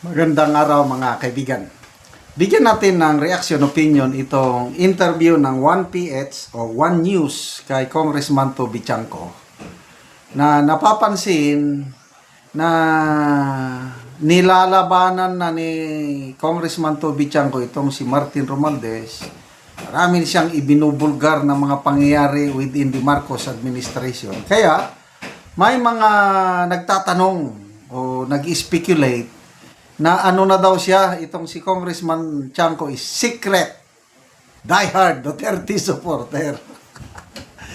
Magandang araw mga kaibigan. Bigyan natin ng reaction opinion itong interview ng 1PH o One News kay Congressman Toby Chanco na napapansin na nilalabanan na ni Congressman Toby Chanco itong si Martin Romualdez. Marami siyang ibinubulgar na mga pangyayari within the Marcos administration. Kaya may mga nagtatanong o nag-speculate na ano na daw siya, itong si Congressman Chanco is secret diehard Duterte supporter.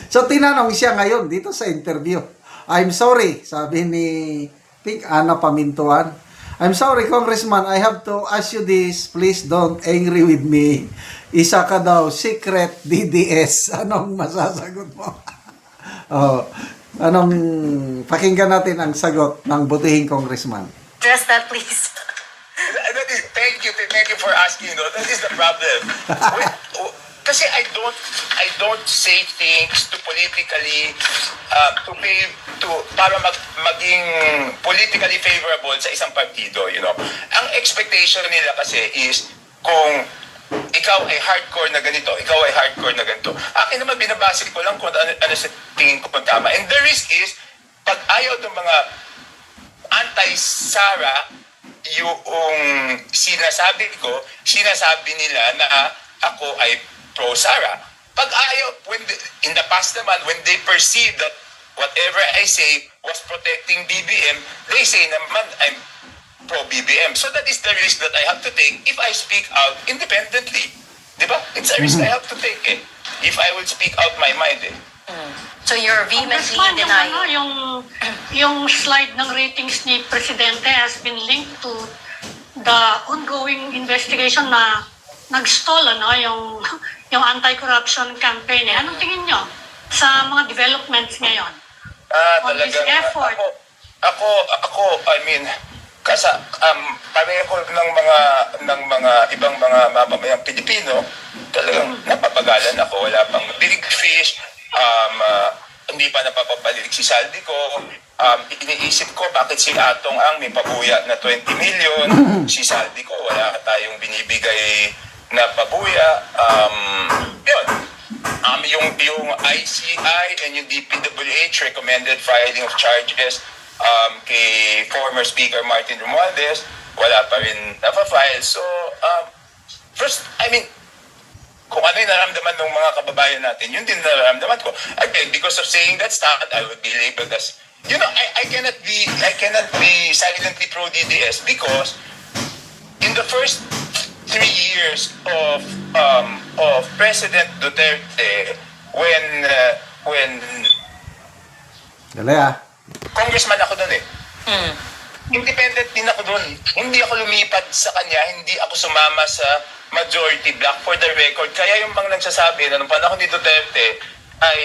So tinanong siya ngayon dito sa interview. I'm sorry, sabi ni Pink Ana Pamintuan. I'm sorry, Congressman, I have to ask you this. Please don't angry with me. Isa ka daw secret DDS. Anong masasagot mo? Oh, anong pakinggan natin ang sagot ng butihing congressman. Address that, please. Thank you for asking. No, that is the problem. Kasi I don't say things to politically para maging politically favorable sa isang partido, you know. Ang expectation nila kasi is kung ikaw ay hardcore na ganito, ikaw ay hardcore na ganito. Akin naman binabase ko lang kung ano sa tingin ko kung tama. And the risk is pag ayaw ng mga anti-Sara yung sinasabi nila na ako ay pro-Sara. Pag ayaw, in the past naman, when they perceive that whatever I say was protecting BBM, they say naman I'm pro-BBM. So that is the risk that I have to take if I speak out independently. Diba? It's a risk I have to take if I will speak out my mind So you're vehemently denying. Yung slide ng ratings ni Presidente has been linked to the ongoing investigation na nag-stall yung anti-corruption campaign. Anong tingin nyo sa mga developments ngayon? On this effort? Ako, I mean, pareho ng mga ibang mga mamamayang Pilipino, talagang napapagalan ako. Wala pang big fish, hindi pa napapabalik si saldi ko. Iniisip ko bakit si Atong ang may pabuya na 20 million, si saldi ko wala tayong binibigay na pabuya. Yun. Yung ICI and yung DPWH recommended filing of charges kay former Speaker Martin Romualdez, wala pa rin napafile. So, first, I mean, kung ano yung nararamdaman ng mga kababayan natin, yun din nararamdaman ko. Again, because of saying that stuff, I would be labeled as, you know, I cannot be silently pro-DDS because in the first 3 years of President Duterte, when Dali congressman ako doon independent din ako doon. Hindi ako lumipat sa kanya, hindi ako sumama sa majority block for the record. Kaya yung mga nagsasabi na nung panahon ni Duterte ay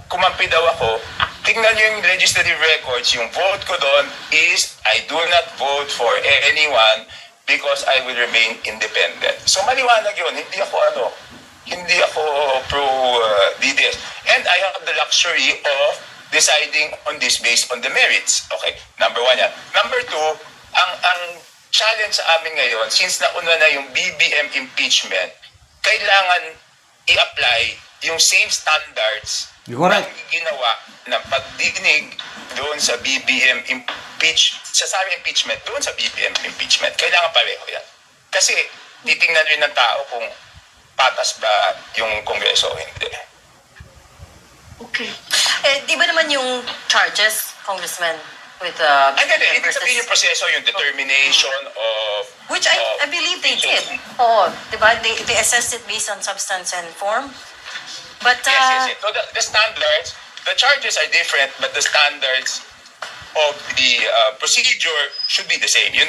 kumampi daw ako, tingnan nyo yung legislative records, yung vote ko doon is I do not vote for anyone because I will remain independent. So maliwanag yun, hindi ako pro DDS. And I have the luxury of deciding on this based on the merits. Okay, number 1 yan. Number 2, ang challenge sa amin ngayon, since nauna na yung BBM impeachment, kailangan i-apply yung same standards na ginawa ng pagdinig doon sa BBM sa Sara impeachment, doon sa BBM impeachment. Kailangan pareho yan. Kasi titingnan rin ng tao kung patas ba yung Kongreso o hindi. Okay. Di ba naman yung charges, Congressman, with Ibig sabihin yung proseso, yung determination of... Which I believe they did. Oo, di ba? They assessed it based on substance and form. But, Yes. So the standards, the charges are different, but the standards of the procedure should be the same. Yun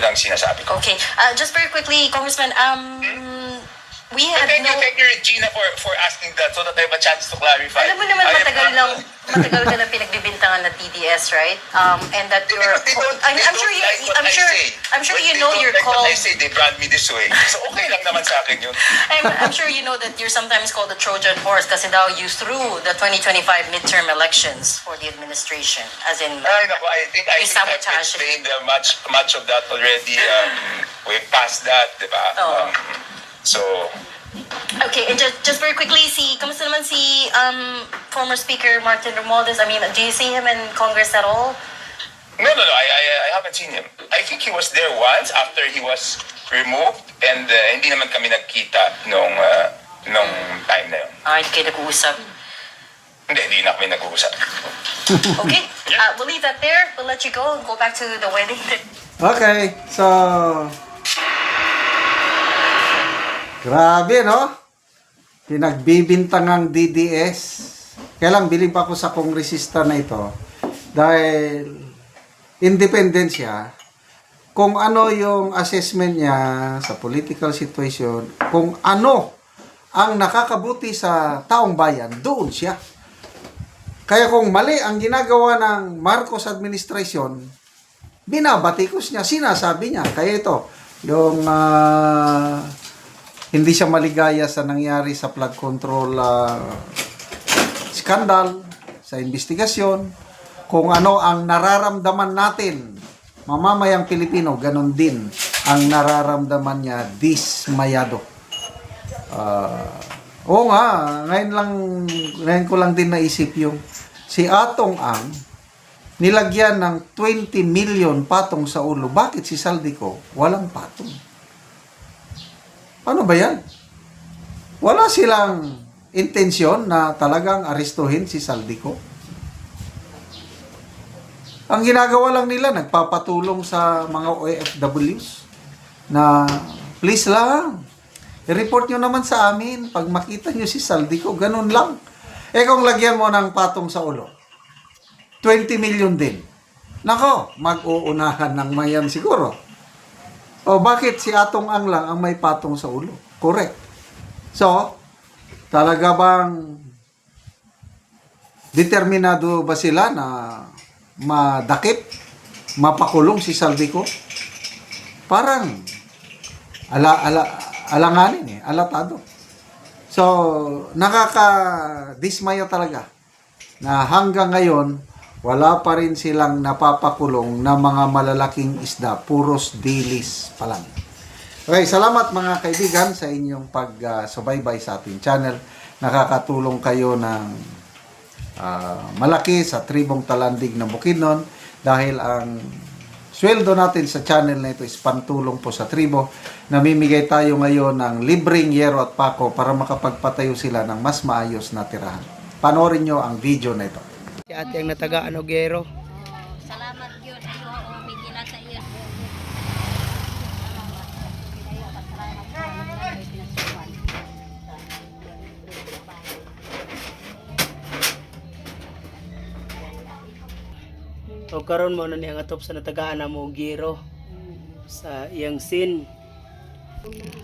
ang sinasabi ko. Okay. Just very quickly, Congressman, We But had thank no... you, Regina, for asking that so that I have a chance to clarify. Alam mo naman, I am matagal ka na pinagbibintangan na TDS, right? And that you're... Because they don't like what I say. I'm sure When you they know don't you're like what called... I say, they brand me this way. So okay lang naman sa akin yun. I'm sure you know that you're sometimes called the Trojan horse kasi daw you threw the 2025 midterm elections for the administration. As in, Ay, naku, I think I've sabotage. explained much of that already. We've passed that, di ba? Oh. So, okay, and just very quickly, kamusta naman si former Speaker Martin Romualdez? I mean, do you see him in Congress at all? no, I haven't seen him. I think he was there once after he was removed and hindi naman kami nagkita nung time na yun. Ay, kayo nag-uusap. Hindi na kami nag-uusap. Okay, we'll leave that there. We'll let you go and go back to the wedding. Okay, so... Grabe, no? Pinagbibintangang DDS. Kaya lang, bilib ako sa kongresista na ito. Dahil, independent siya. Kung ano yung assessment niya sa political situation, kung ano ang nakakabuti sa taong bayan, doon siya. Kaya kung mali ang ginagawa ng Marcos administration, binabatikos niya, sinasabi niya. Kaya ito, yung hindi siya maligaya sa nangyari sa flood control scandal, sa investigasyon, kung ano ang nararamdaman natin, mamamayang Pilipino, ganun din ang nararamdaman niya, dismayado. Oo nga, ngayon ko lang din naisip yung si Atong Ang, nilagyan ng 20 million patong sa ulo. Bakit si Saldico walang patong? Ano ba yan? Wala silang intensyon na talagang arestuhin si Saldico. Ang ginagawa lang nila, nagpapatulong sa mga OFWs na please lang, i-report nyo naman sa amin pag makita nyo si Saldico, ganun lang. Eh kung lagyan mo ng patong sa ulo, 20 million din. Nako, mag-uunahan ng mayan siguro. O bakit si Atong Ang lang ang may patong sa ulo? Correct. So, talaga bang determinado ba sila na madakip, mapakulong si Saldico? Parang alanganin alatado. So, nakaka-dismaya talaga na hanggang ngayon wala pa rin silang napapakulong na mga malalaking isda, puros dilis pa lang. Okay, salamat mga kaibigan sa inyong pagsubaybay sa ating channel. Nakakatulong kayo ng malaki sa tribong Talandig ng Bukidnon dahil ang sweldo natin sa channel na ito is pantulong po sa tribo. Namimigay tayo ngayon ng libreng yero at pako para makapagpatayo sila ng mas maayos na tirahan. Panoorin nyo ang video na ito. Si ate ang natagaan og gero. Salamat yun sa iyo o migila sa iyo. O karon mo na niyang atop sa natagaan na mo og gero sa iyang sin.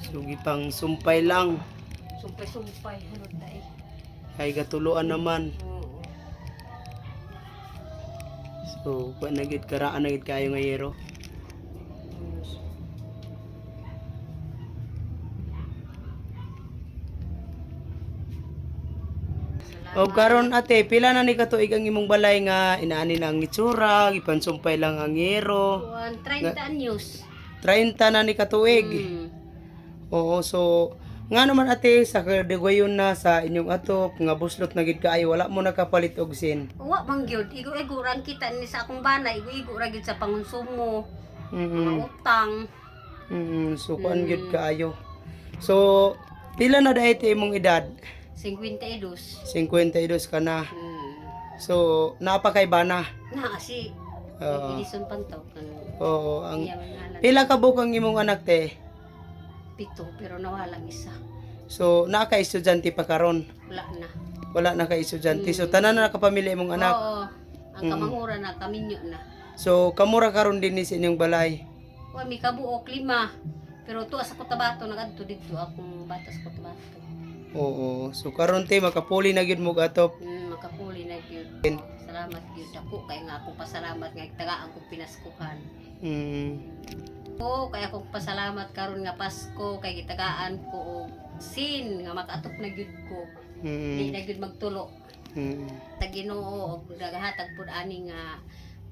Sugi pang sumpay lang. Sumpay-sumpay. Ano tayo? Ay gatuluan naman. So, kung nagit karaan nagit kayo nga yero. O karon ate, pila na ni katuig ang imong balay nga inaani lang itsura, gipansumpay lang ang yero. 30 anyos. 30 na ni katuig. Oo, so nga naman ate sa kadegayon na sa inyong atop nga buslot na gid kaayo wala mo nakapalit og sin. Wa man gyud igo-igo rang kita ni sa akong bana, igo-igo ra gyud sa pangonsumo. Mm. Mga utang. So kuan gid kaayo. So pila na dahil imong edad? 52. 52 ka na. So napakay bana. Na si Oo. Edison Pantaw kan. Oo, ang Iya ngalan. pila ka bukang imong anak te? 7 pero nawala isa. So naa ka estudyante pa karon. Wala na. Wala na ka estudyante. So tanan na nakapamilya imong anak. Oo. Ang kamangura na kaminyo na. So kamura karon din ni sa inyong balay. Wa mi kabuok 5. Pero tuwa sa Cotabato nagadto dito akong bata sa Cotabato. Oo. So karon te makapuli na gyud mo atop. Makapuli na gyud. Salamat gyud ako kay nga akong pasalamat nga tagaan kong pinaskuhan. Oo, kaya akong pasalamat karon nga Pasko kay gitagaan ko og sin nga makaatop na gyud ko. Di na gyud magtulo. Sa Ginoo og nagahatag pud ani nga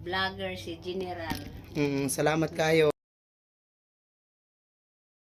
vlogger si General. Salamat kayo.